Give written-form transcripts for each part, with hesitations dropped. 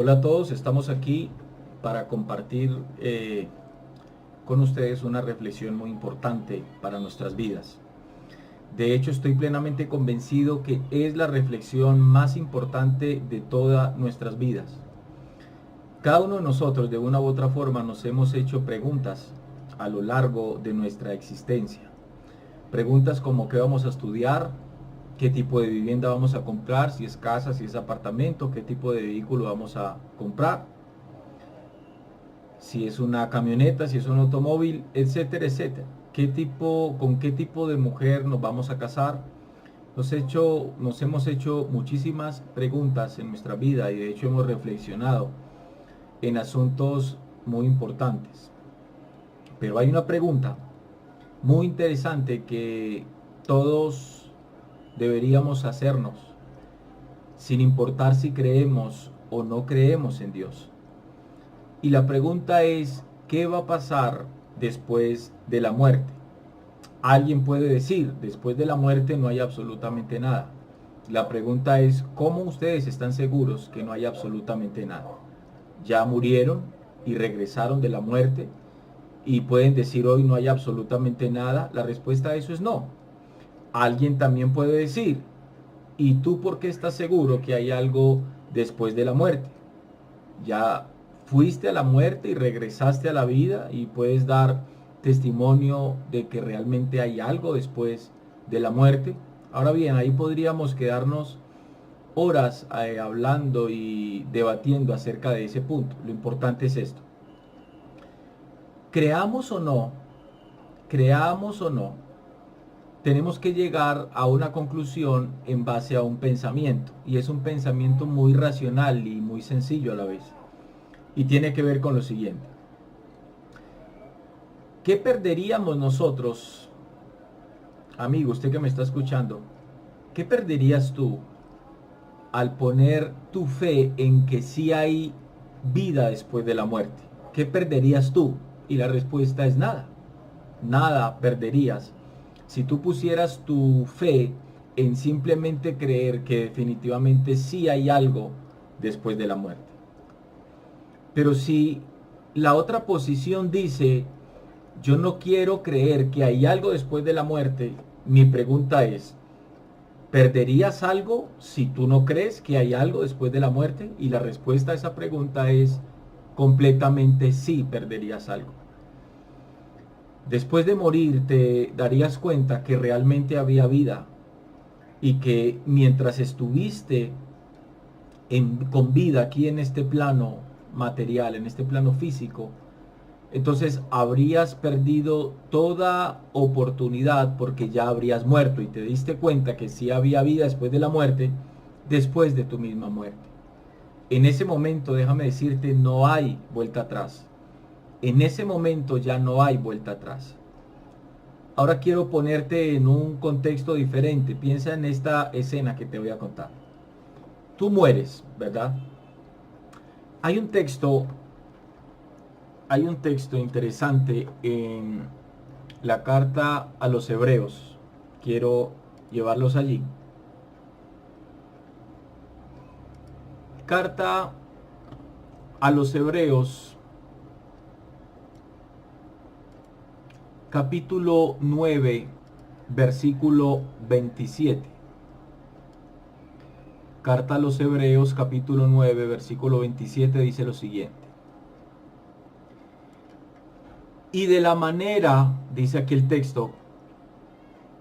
Hola a todos, estamos aquí para compartir con ustedes una reflexión muy importante para nuestras vidas. De hecho, estoy plenamente convencido que es la reflexión más importante de todas nuestras vidas. Cada uno de nosotros, de una u otra forma, nos hemos hecho preguntas a lo largo de nuestra existencia. Preguntas como qué vamos a estudiar, qué tipo de vivienda vamos a comprar, si es casa, si es apartamento, qué tipo de vehículo vamos a comprar, si es una camioneta, si es un automóvil, etcétera, etcétera. ¿Con qué tipo de mujer nos vamos a casar? Nos hemos hecho muchísimas preguntas en nuestra vida y de hecho hemos reflexionado en asuntos muy importantes. Pero hay una pregunta muy interesante que todos deberíamos hacernos, sin importar si creemos o no creemos en Dios. Y la pregunta es, ¿qué va a pasar después de la muerte? Alguien puede decir, después de la muerte no hay absolutamente nada. La pregunta es, ¿cómo ustedes están seguros que no hay absolutamente nada? ¿Ya murieron y regresaron de la muerte y pueden decir hoy no hay absolutamente nada? La respuesta a eso es no. Alguien también puede decir, ¿y tú por qué estás seguro que hay algo después de la muerte? Ya fuiste a la muerte y regresaste a la vida y puedes dar testimonio de que realmente hay algo después de la muerte. Ahora bien, ahí podríamos quedarnos horas hablando y debatiendo acerca de ese punto. Lo importante es esto. Creamos o no, creamos o no, tenemos que llegar a una conclusión en base a un pensamiento. Y es un pensamiento muy racional y muy sencillo a la vez. Y tiene que ver con lo siguiente. ¿Qué perderíamos nosotros, amigo, usted que me está escuchando? ¿Qué perderías tú al poner tu fe en que sí hay vida después de la muerte? ¿Qué perderías tú? Y la respuesta es nada. Nada perderías si tú pusieras tu fe en simplemente creer que definitivamente sí hay algo después de la muerte. Pero si la otra posición dice, yo no quiero creer que hay algo después de la muerte, mi pregunta es, ¿perderías algo si tú no crees que hay algo después de la muerte? Y la respuesta a esa pregunta es completamente sí, perderías algo. Después de morir te darías cuenta que realmente había vida y que mientras estuviste con vida aquí en este plano material, en este plano físico, entonces habrías perdido toda oportunidad porque ya habrías muerto y te diste cuenta que sí había vida después de la muerte, después de tu misma muerte. En ese momento, déjame decirte, no hay vuelta atrás. En ese momento ya no hay vuelta atrás. Ahora quiero ponerte en un contexto diferente. Piensa en esta escena que te voy a contar. Tú mueres, ¿verdad? Hay un texto, hay un texto interesante en la carta a los hebreos. Quiero llevarlos allí. Carta a los hebreos, capítulo 9, versículo 27. Carta a los hebreos, capítulo 9, versículo 27 dice lo siguiente. Y de la manera, dice aquí el texto,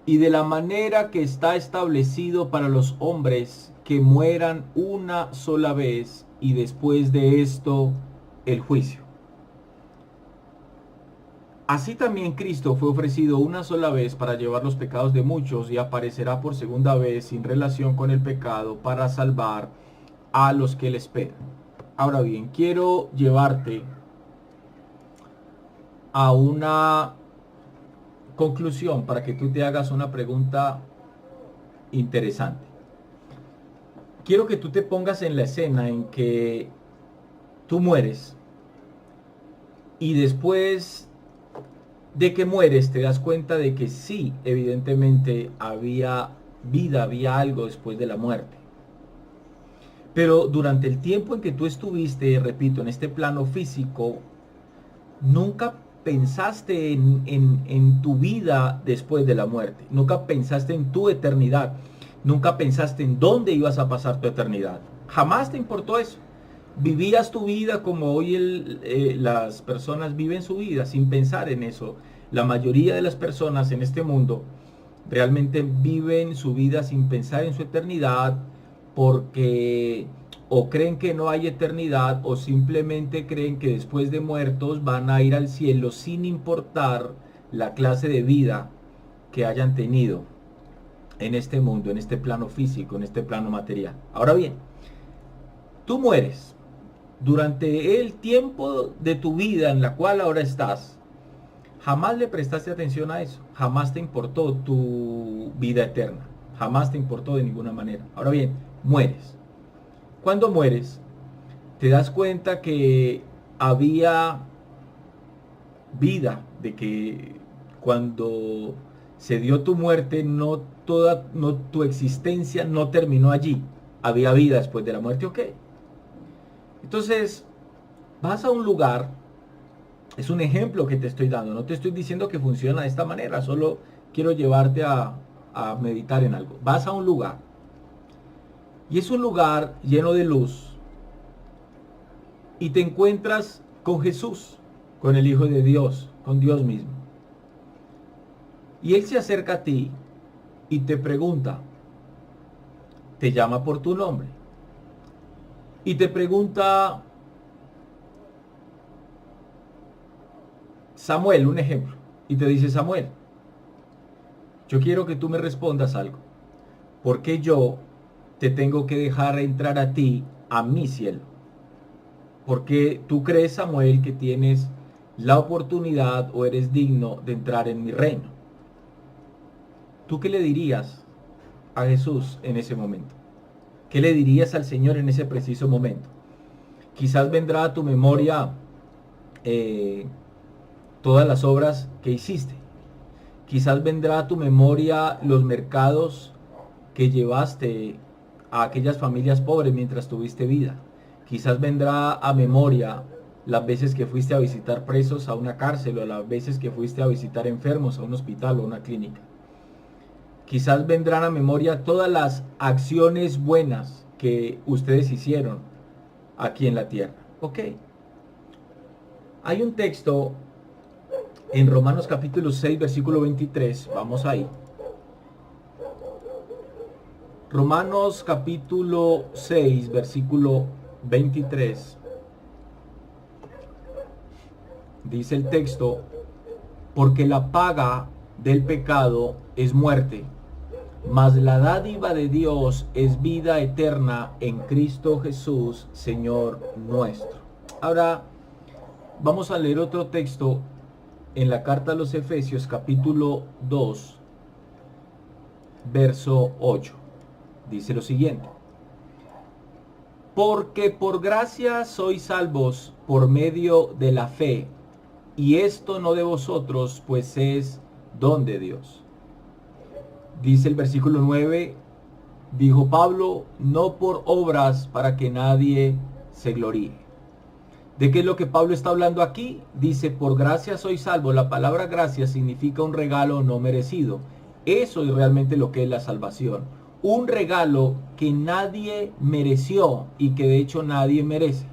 y de la manera que está establecido para los hombres que mueran una sola vez y después de esto el juicio. Así también Cristo fue ofrecido una sola vez para llevar los pecados de muchos y aparecerá por segunda vez sin relación con el pecado para salvar a los que le esperan. Ahora bien, quiero llevarte a una conclusión para que tú te hagas una pregunta interesante. Quiero que tú te pongas en la escena en que tú mueres y después de que mueres te das cuenta de que sí, evidentemente había vida, había algo después de la muerte. Pero durante el tiempo en que tú estuviste, repito, en este plano físico, nunca pensaste en tu vida después de la muerte. Nunca pensaste en tu eternidad. Nunca pensaste en dónde ibas a pasar tu eternidad. Jamás te importó eso. Vivías tu vida como hoy las personas viven su vida sin pensar en eso. La mayoría de las personas en este mundo realmente viven su vida sin pensar en su eternidad porque o creen que no hay eternidad o simplemente creen que después de muertos van a ir al cielo sin importar la clase de vida que hayan tenido en este mundo, en este plano físico, en este plano material. Ahora bien, tú mueres. Durante el tiempo de tu vida en la cual ahora estás, jamás le prestaste atención a eso, jamás te importó tu vida eterna, jamás te importó de ninguna manera. Ahora bien, mueres. Cuando mueres, te das cuenta que había vida, de que cuando se dio tu muerte, no tu existencia no terminó allí. Había vida después de la muerte, ok. Entonces, vas a un lugar, es un ejemplo que te estoy dando, no te estoy diciendo que funciona de esta manera, solo quiero llevarte a meditar en algo. Vas a un lugar, y es un lugar lleno de luz, y te encuentras con Jesús, con el Hijo de Dios, con Dios mismo. Y Él se acerca a ti y te pregunta, te llama por tu nombre, y te pregunta, Samuel, un ejemplo, y te dice, Samuel, yo quiero que tú me respondas algo. ¿Por qué yo te tengo que dejar entrar a ti, a mi cielo? Porque tú crees, Samuel, que tienes la oportunidad o eres digno de entrar en mi reino. ¿Tú qué le dirías a Jesús en ese momento? ¿Qué le dirías al Señor en ese preciso momento? Quizás vendrá a tu memoria todas las obras que hiciste. Quizás vendrá a tu memoria los mercados que llevaste a aquellas familias pobres mientras tuviste vida. Quizás vendrá a memoria las veces que fuiste a visitar presos a una cárcel o las veces que fuiste a visitar enfermos a un hospital o a una clínica. Quizás vendrán a memoria todas las acciones buenas que ustedes hicieron aquí en la tierra. Ok. Hay un texto en Romanos capítulo 6, versículo 23. Vamos ahí. Romanos capítulo 6, versículo 23. Dice el texto, porque la paga del pecado es muerte, mas la dádiva de Dios es vida eterna en Cristo Jesús, Señor nuestro. Ahora vamos a leer otro texto en la carta a los Efesios capítulo 2, verso 8. Dice lo siguiente: porque por gracia sois salvos por medio de la fe, y esto no de vosotros, pues es don de Dios. Dice el versículo 9, dijo Pablo, no por obras para que nadie se gloríe. ¿De qué es lo que Pablo está hablando aquí? Dice, por gracia sois salvos. La palabra gracia significa un regalo no merecido. Eso es realmente lo que es la salvación. Un regalo que nadie mereció y que de hecho nadie merece.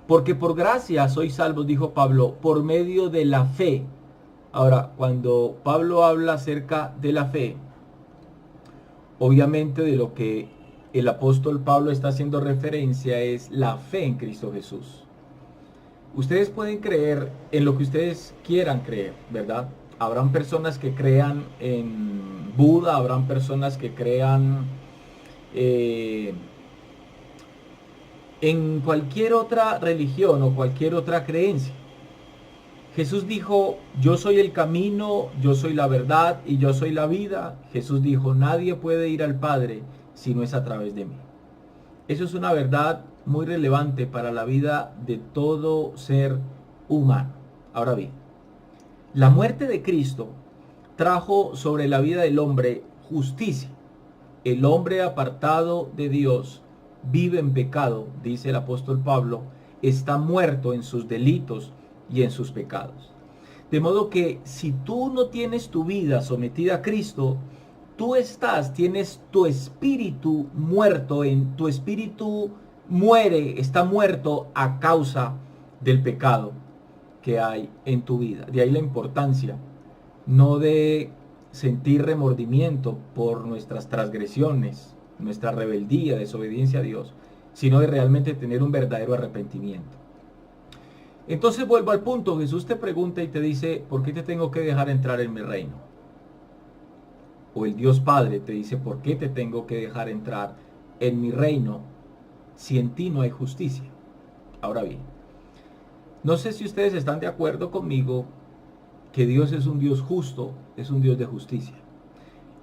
Porque por gracia sois salvos, dijo Pablo, por medio de la fe. Ahora, cuando Pablo habla acerca de la fe, obviamente de lo que el apóstol Pablo está haciendo referencia es la fe en Cristo Jesús. Ustedes pueden creer en lo que ustedes quieran creer, ¿verdad? Habrán personas que crean en Buda, habrán personas que crean en cualquier otra religión o cualquier otra creencia. Jesús dijo, yo soy el camino, yo soy la verdad y yo soy la vida. Jesús dijo, nadie puede ir al Padre si no es a través de mí. Eso es una verdad muy relevante para la vida de todo ser humano. Ahora bien, la muerte de Cristo trajo sobre la vida del hombre justicia. El hombre apartado de Dios vive en pecado, dice el apóstol Pablo, está muerto en sus delitos y en sus pecados. De modo que si tú no tienes tu vida sometida a Cristo, tienes tu espíritu muerto, tu espíritu está muerto a causa del pecado que hay en tu vida. De ahí la importancia, no de sentir remordimiento por nuestras transgresiones, nuestra rebeldía, desobediencia a Dios, sino de realmente tener un verdadero arrepentimiento. Entonces vuelvo al punto, Jesús te pregunta y te dice, ¿por qué te tengo que dejar entrar en mi reino? O el Dios Padre te dice, ¿por qué te tengo que dejar entrar en mi reino si en ti no hay justicia? Ahora bien, no sé si ustedes están de acuerdo conmigo que Dios es un Dios justo, es un Dios de justicia.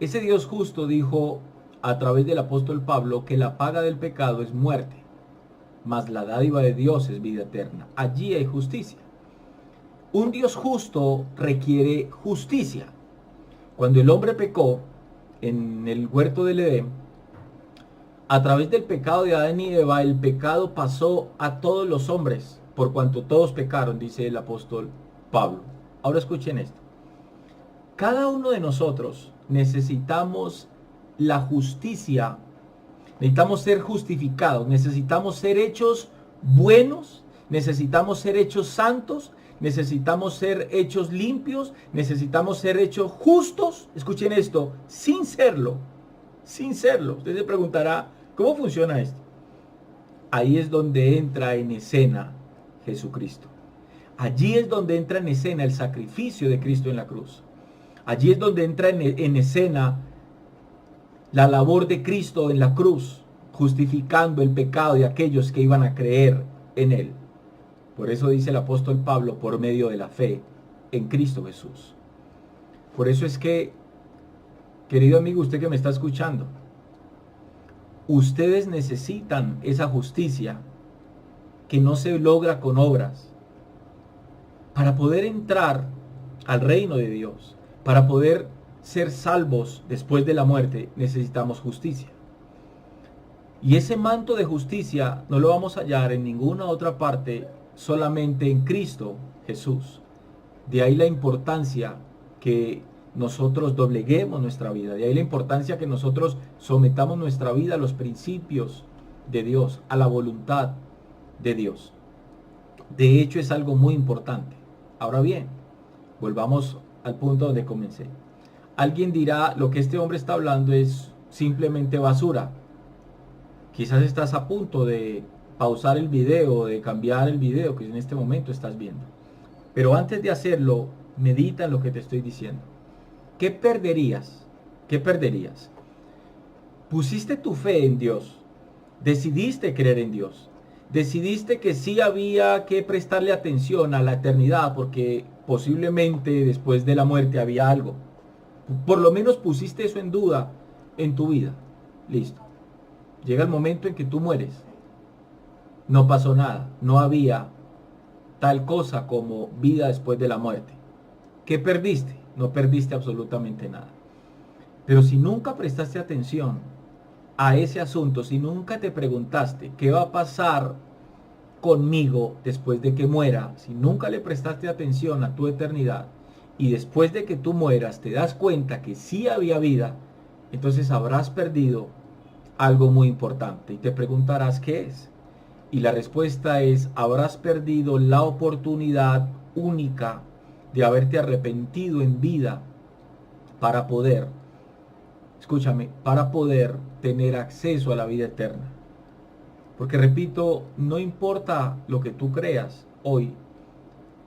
Ese Dios justo dijo a través del apóstol Pablo que la paga del pecado es muerte, mas la dádiva de Dios es vida eterna. Allí hay justicia. Un Dios justo requiere justicia. Cuando el hombre pecó en el huerto del Edén, a través del pecado de Adán y Eva, el pecado pasó a todos los hombres, por cuanto todos pecaron, dice el apóstol Pablo. Ahora escuchen esto. Cada uno de nosotros necesitamos la justicia, necesitamos ser justificados, necesitamos ser hechos buenos, necesitamos ser hechos santos, necesitamos ser hechos limpios, necesitamos ser hechos justos. Escuchen esto, sin serlo, sin serlo. Usted se preguntará, ¿cómo funciona esto? Ahí es donde entra en escena Jesucristo. Allí es donde entra en escena el sacrificio de Cristo en la cruz. Allí es donde entra en escena la labor de Cristo en la cruz, justificando el pecado de aquellos que iban a creer en Él. Por eso dice el apóstol Pablo, por medio de la fe en Cristo Jesús. Por eso es que, querido amigo, usted que me está escuchando, ustedes necesitan esa justicia que no se logra con obras, para poder entrar al reino de Dios, para poder ser salvos después de la muerte, necesitamos justicia. Y ese manto de justicia no lo vamos a hallar en ninguna otra parte, solamente en Cristo Jesús. De ahí la importancia que nosotros dobleguemos nuestra vida, de ahí la importancia que nosotros sometamos nuestra vida a los principios de Dios, a la voluntad de Dios. De hecho, es algo muy importante. Ahora bien, volvamos al punto donde comencé. Alguien dirá, lo que este hombre está hablando es simplemente basura. Quizás estás a punto de pausar el video, de cambiar el video que en este momento estás viendo. Pero antes de hacerlo, medita en lo que te estoy diciendo. ¿Qué perderías? ¿Qué perderías? Pusiste tu fe en Dios. Decidiste creer en Dios. Decidiste que sí había que prestarle atención a la eternidad porque posiblemente después de la muerte había algo. Por lo menos pusiste eso en duda en tu vida. Listo. Llega el momento en que tú mueres. No pasó nada. No había tal cosa como vida después de la muerte. ¿Qué perdiste? No perdiste absolutamente nada. Pero si nunca prestaste atención a ese asunto, si nunca te preguntaste qué va a pasar conmigo después de que muera, si nunca le prestaste atención a tu eternidad y después de que tú mueras te das cuenta que sí había vida, entonces habrás perdido algo muy importante y te preguntarás qué es. Y la respuesta es, habrás perdido la oportunidad única de haberte arrepentido en vida para poder, escúchame, para poder tener acceso a la vida eterna. Porque repito, no importa lo que tú creas hoy,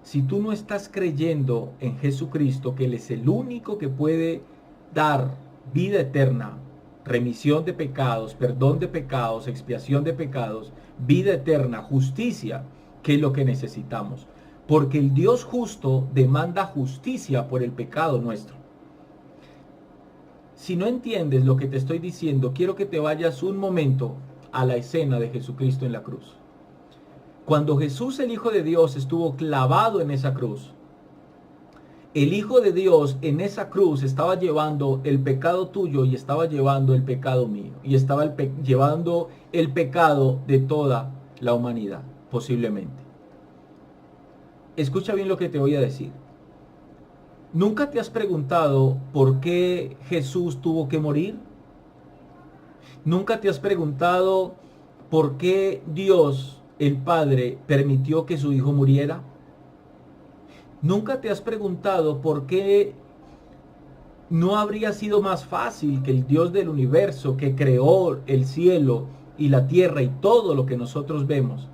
si tú no estás creyendo en Jesucristo, que Él es el único que puede dar vida eterna, remisión de pecados, perdón de pecados, expiación de pecados, vida eterna, justicia, que es lo que necesitamos. Porque el Dios justo demanda justicia por el pecado nuestro. Si no entiendes lo que te estoy diciendo, quiero que te vayas un momento a la escena de Jesucristo en la cruz. Cuando Jesús, el Hijo de Dios, estuvo clavado en esa cruz, El Hijo de Dios en esa cruz estaba llevando el pecado tuyo y estaba llevando el pecado mío. Y estaba llevando el pecado de toda la humanidad, posiblemente. Escucha bien lo que te voy a decir. ¿Nunca te has preguntado por qué Jesús tuvo que morir? ¿Nunca te has preguntado por qué Dios, el Padre, permitió que su Hijo muriera? ¿Nunca te has preguntado por qué no habría sido más fácil que el Dios del universo, que creó el cielo y la tierra y todo lo que nosotros vemos?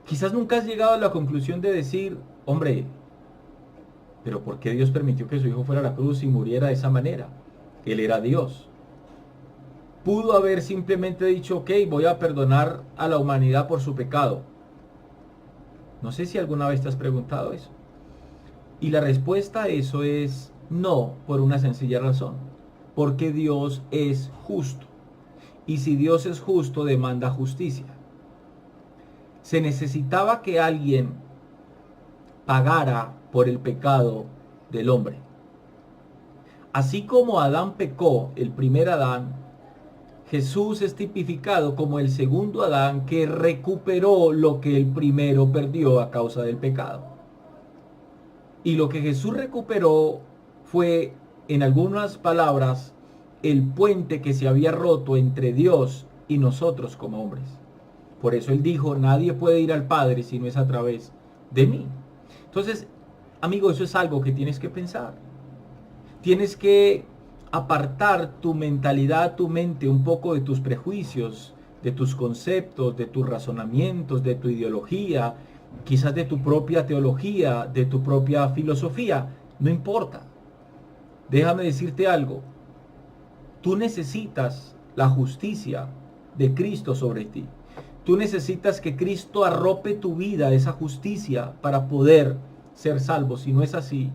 Quizás nunca has llegado a la conclusión de decir, hombre, pero ¿por qué Dios permitió que su Hijo fuera a la cruz y muriera de esa manera? Él era Dios. Pudo haber simplemente dicho, ok, voy a perdonar a la humanidad por su pecado. No sé si alguna vez te has preguntado eso. Y la respuesta a eso es no, por una sencilla razón. Porque Dios es justo. Y si Dios es justo, demanda justicia. Se necesitaba que alguien pagara por el pecado del hombre. Así como Adán pecó, el primer Adán, Jesús es tipificado como el segundo Adán que recuperó lo que el primero perdió a causa del pecado. Y lo que Jesús recuperó fue, en algunas palabras, el puente que se había roto entre Dios y nosotros como hombres. Por eso Él dijo, nadie puede ir al Padre si no es a través de mí. Entonces, amigo, eso es algo que tienes que pensar. Tienes que apartar tu mentalidad, tu mente un poco de tus prejuicios, de tus conceptos, de tus razonamientos, de tu ideología, quizás de tu propia teología, de tu propia filosofía. No importa. Déjame decirte algo. Tú necesitas la justicia de Cristo sobre ti. Tú necesitas que Cristo arrope tu vida de esa justicia para poder ser salvo. Si no es así,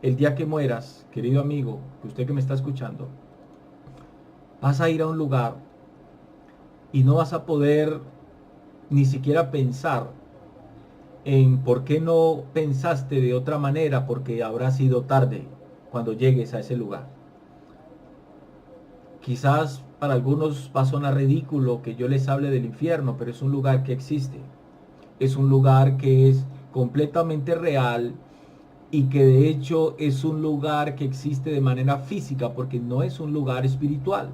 el día que mueras, querido amigo, usted que me está escuchando, vas a ir a un lugar y no vas a poder ni siquiera pensar en por qué no pensaste de otra manera, porque habrá sido tarde cuando llegues a ese lugar. Quizás para algunos va a sonar ridículo que yo les hable del infierno, pero es un lugar que existe. Es un lugar que es completamente real y que de hecho es un lugar que existe de manera física porque no es un lugar espiritual.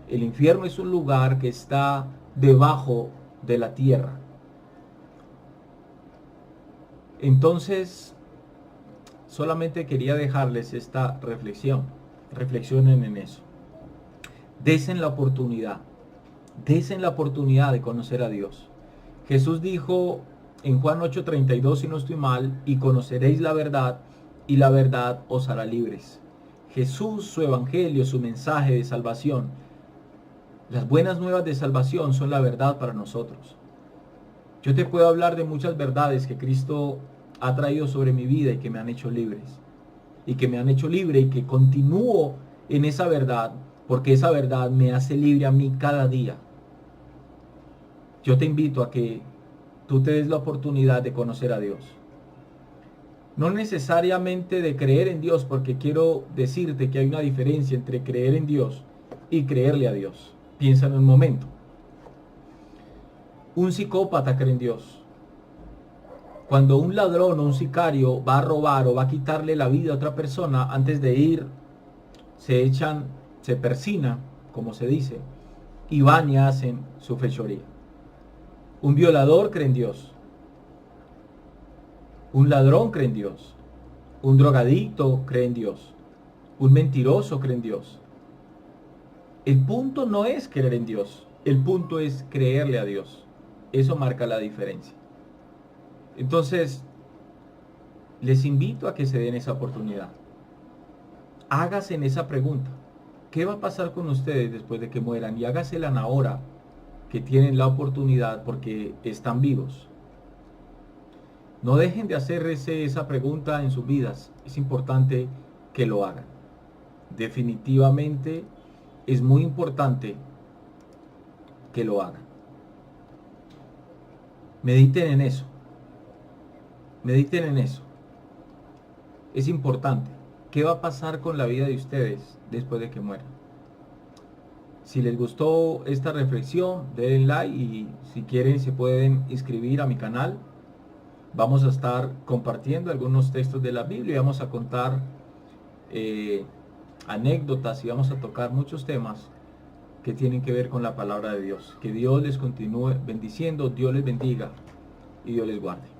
El infierno es un lugar que está debajo de la tierra. Entonces, solamente quería dejarles esta reflexión. Reflexionen en eso. Desen la oportunidad. Desen la oportunidad de conocer a Dios. Jesús dijo en Juan 8:32, si no estoy mal, y conoceréis la verdad, y la verdad os hará libres. Jesús, su evangelio, su mensaje de salvación, las buenas nuevas de salvación son la verdad para nosotros. Yo te puedo hablar de muchas verdades que Cristo ha traído sobre mi vida y que me han hecho libres. Y que me han hecho libre y que continúo en esa verdad, porque esa verdad me hace libre a mí cada día. Yo te invito a que tú te des la oportunidad de conocer a Dios. No necesariamente de creer en Dios, porque quiero decirte que hay una diferencia entre creer en Dios y creerle a Dios. Piensa en un momento. Un psicópata cree en Dios. Cuando un ladrón o un sicario va a robar o va a quitarle la vida a otra persona, antes de ir, se persina, como se dice, y van y hacen su fechoría. Un violador cree en Dios. Un ladrón cree en Dios. Un drogadicto cree en Dios. Un mentiroso cree en Dios. El punto no es creer en Dios. El punto es creerle a Dios. Eso marca la diferencia. Entonces, les invito a que se den esa oportunidad. Hágase en esa pregunta. ¿Qué va a pasar con ustedes después de que mueran? Y hágasela ahora que tienen la oportunidad porque están vivos. No dejen de hacerse esa pregunta en sus vidas. Es importante que lo hagan. Definitivamente es muy importante que lo hagan. Mediten en eso. Mediten en eso. es importante. ¿Qué va a pasar con la vida de ustedes después de que mueran? Si les gustó esta reflexión, denle like y si quieren se pueden inscribir a mi canal. Vamos a estar compartiendo algunos textos de la Biblia y vamos a contar anécdotas y vamos a tocar muchos temas que tienen que ver con la palabra de Dios. Que Dios les continúe bendiciendo, Dios les bendiga y Dios les guarde.